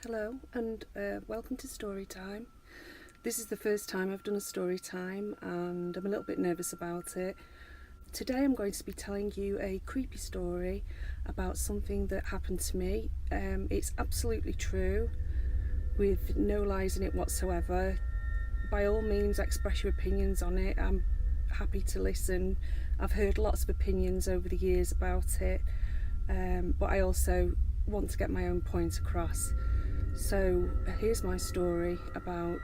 Hello and welcome to story time. This is the first time I've done a story time and I'm a little bit nervous about it. Today I'm going to be telling you a creepy story about something that happened to me. It's absolutely true, with no lies in it whatsoever. By all means, express your opinions on it. I'm happy to listen. I've heard lots of opinions over the years about it, but I also want to get my own point across. So here's my story about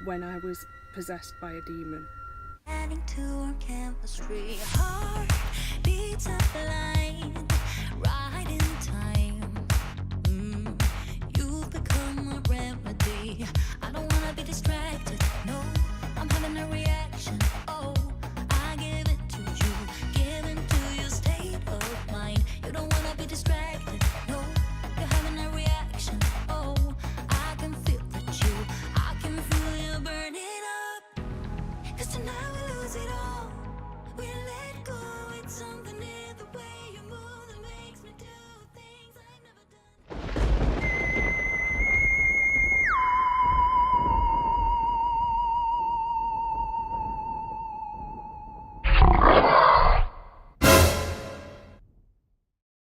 when I was possessed by a demon. Adding to our chemistry, heart beats up the line, right in time. You've become a remedy. I don't wanna be distracted. No, I'm having a reaction. Oh, I give it to you, give into your state of mind. You don't wanna be distracted. No, you're having a reaction. Oh, I can feel I can feel you burning up. 'Cause tonight we lose it all. We let go. It's something in the way you move that makes me do things I've never done.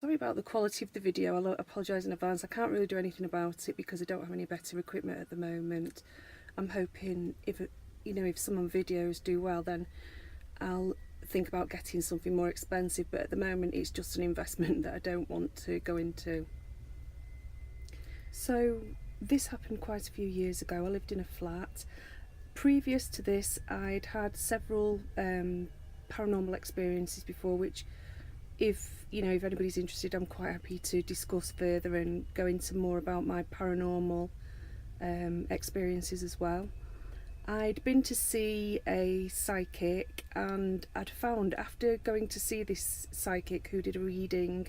Sorry about the quality of the video. I'll apologise in advance. I can't really do anything about it because I don't have any better equipment at the moment. I'm hoping if some of the videos do well, then I'll think about getting something more expensive, but at the moment it's just an investment that I don't want to go into. So this happened quite a few years ago. I lived in a flat. Previous to this, I'd had several paranormal experiences before, which if anybody's interested, I'm quite happy to discuss further and go into more about my paranormal experiences as well. I'd been to see a psychic, and I'd found, after going to see this psychic who did a reading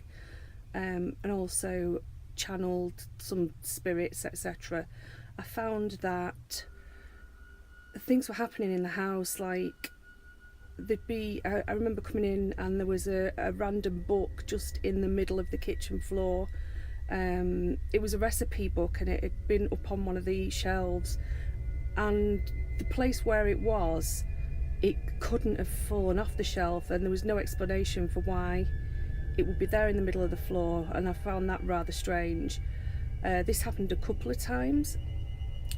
and also channeled some spirits, etc., I found that things were happening in the house. Like I remember coming in and there was a random book just in the middle of the kitchen floor. It was a recipe book and it had been up on one of the shelves, and the place where it was, it couldn't have fallen off the shelf, and there was no explanation for why it would be there in the middle of the floor, and I found that rather strange. This happened a couple of times,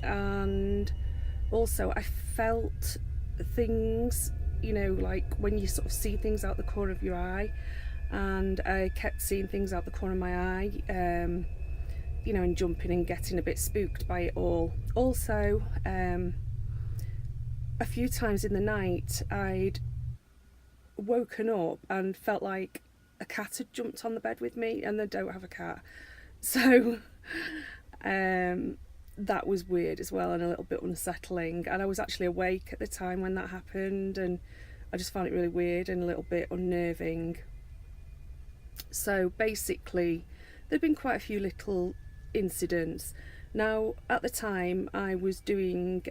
and also I felt things, like when you sort of see things out the corner of your eye, and I kept seeing things out the corner of my eye, and jumping and getting a bit spooked by it all. Also, a few times in the night I'd woken up and felt like a cat had jumped on the bed with me, and I don't have a cat, so that was weird as well and a little bit unsettling. And I was actually awake at the time when that happened, and I just found it really weird and a little bit unnerving. So basically there'd been quite a few little incidents. Now at the time I was doing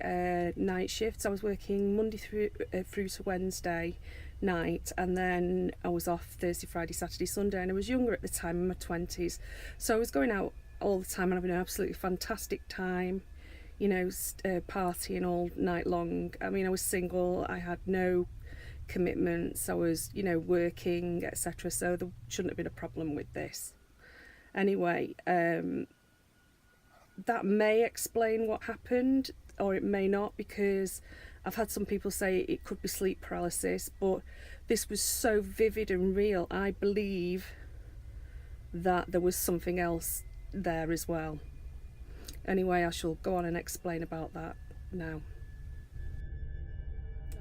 night shifts. I was working Monday through to Wednesday night, and then I was off Thursday, Friday, Saturday, Sunday, and I was younger at the time, in my 20s, so I was going out all the time and having an absolutely fantastic time, partying all night long. I mean, I was single, I had no commitments, I was working, etc., so there shouldn't have been a problem with this. Anyway, that may explain what happened, or it may not, because I've had some people say it could be sleep paralysis, but this was so vivid and real, I believe that there was something else there as well. Anyway, I shall go on and explain about that now.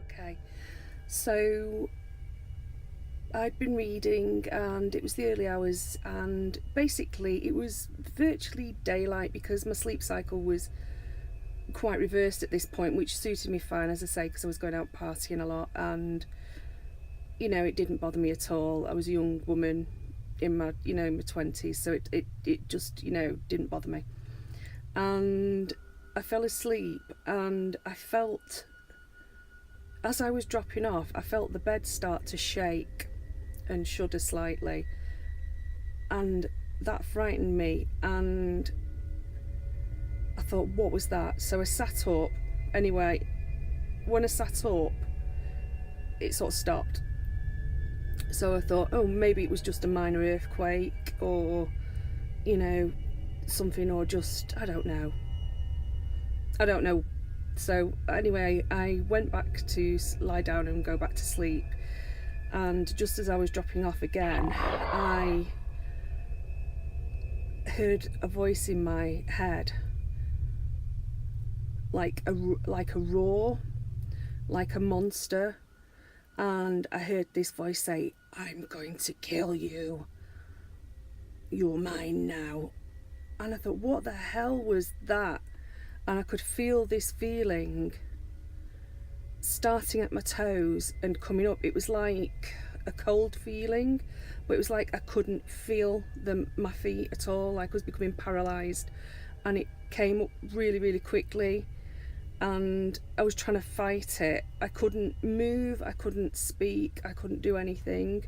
Okay, so I'd been reading and it was the early hours, and basically it was virtually daylight because my sleep cycle was quite reversed at this point, which suited me fine, as I say, because I was going out partying a lot, and it didn't bother me at all. I was a young woman in my my 20s, so it just didn't bother me. And I fell asleep, and I felt, as I was dropping off, I felt the bed start to shake and shudder slightly, and that frightened me. And I thought, what was that? So I sat up. Anyway, when I sat up, it sort of stopped. So I thought, oh, maybe it was just a minor earthquake, or, you know, something, or just, I don't know. So anyway, I went back to lie down and go back to sleep, and just as I was dropping off again, I heard a voice in my head, like a roar, like a monster, and I heard this voice say, "I'm going to kill you. You're mine now." And I thought, what the hell was that? And I could feel this feeling starting at my toes and coming up. It was like a cold feeling, but it was like I couldn't feel my feet at all, like I was becoming paralysed. And it came up really, really quickly, and I was trying to fight it. I couldn't move, I couldn't speak, I couldn't do anything.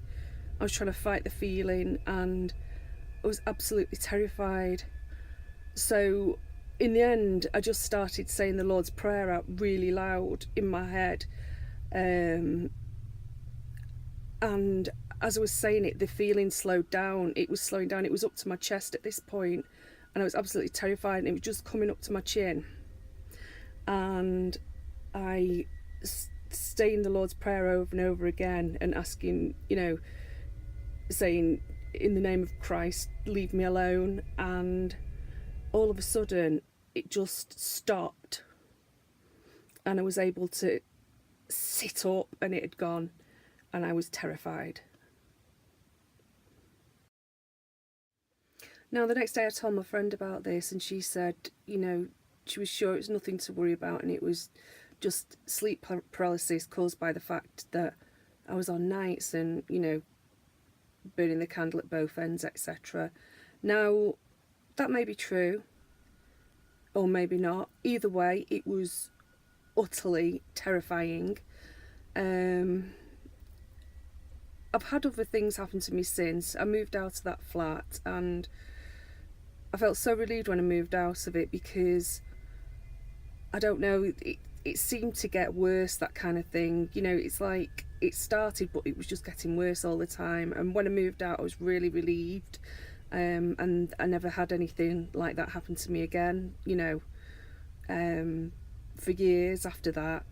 I was trying to fight the feeling, and I was absolutely terrified. So in the end, I just started saying the Lord's Prayer out really loud in my head, and as I was saying it, the feeling slowed down. It was slowing down. It was up to my chest at this point, and I was absolutely terrified, and it was just coming up to my chin. And I saying the Lord's Prayer over and over again, and asking, you know, saying, "In the name of Christ, leave me alone." And all of a sudden it just stopped, and I was able to sit up, and it had gone, and I was terrified. Now the next day I told my friend about this, and she said, you know, she was sure it was nothing to worry about, and it was just sleep paralysis caused by the fact that I was on nights and, you know, burning the candle at both ends, etc. Now that may be true, or maybe not. Either way, it was utterly terrifying. I've had other things happen to me since. I moved out of that flat, and I felt so relieved when I moved out of it, because I don't know, it seemed to get worse, that kind of thing. You know, it's like it started, but it was just getting worse all the time. And when I moved out, I was really relieved. And I never had anything like that happen to me again, you know, for years after that.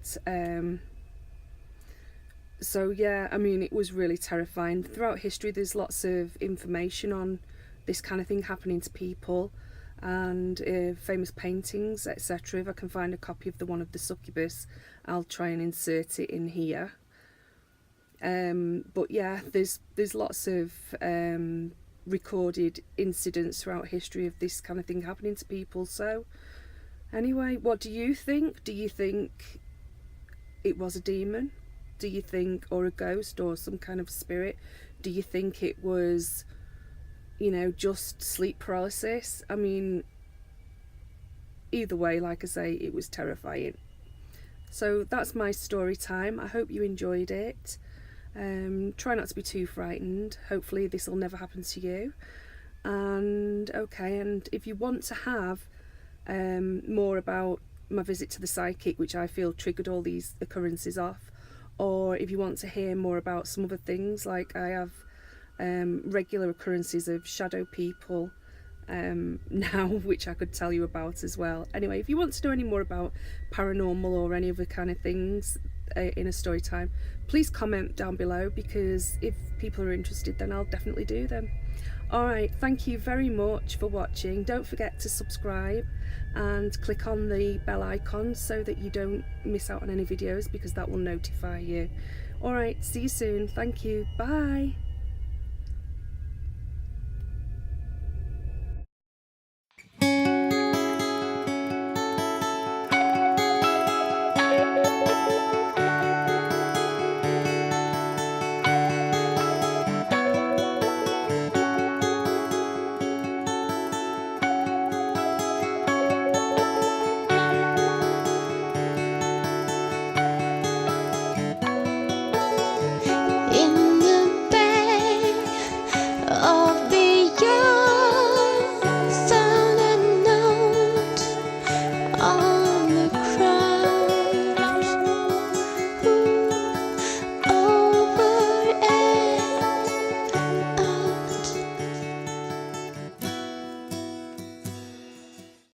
So yeah, I mean, it was really terrifying. Throughout history, there's lots of information on this kind of thing happening to people, and famous paintings, etc. If I can find a copy of the one of the succubus, I'll try and insert it in here. But yeah, there's lots of recorded incidents throughout history of this kind of thing happening to people. So anyway, what do you think? Do you think it was a demon? Do you think, or a ghost, or some kind of spirit? Do you think it was, you know, just sleep paralysis? I mean, either way, like I say, it was terrifying. So that's my story time. I hope you enjoyed it. Try not to be too frightened. Hopefully this will never happen to you. And okay, and if you want to have more about my visit to the psychic, which I feel triggered all these occurrences off, or if you want to hear more about some other things, like I have regular occurrences of shadow people now, which I could tell you about as well. Anyway, if you want to know any more about paranormal or any other kind of things in a story time, please comment down below, because if people are interested, then I'll definitely do them. Alright, thank you very much for watching. Don't forget to subscribe and click on the bell icon so that you don't miss out on any videos, because that will notify you. Alright, see you soon. Thank you. Bye.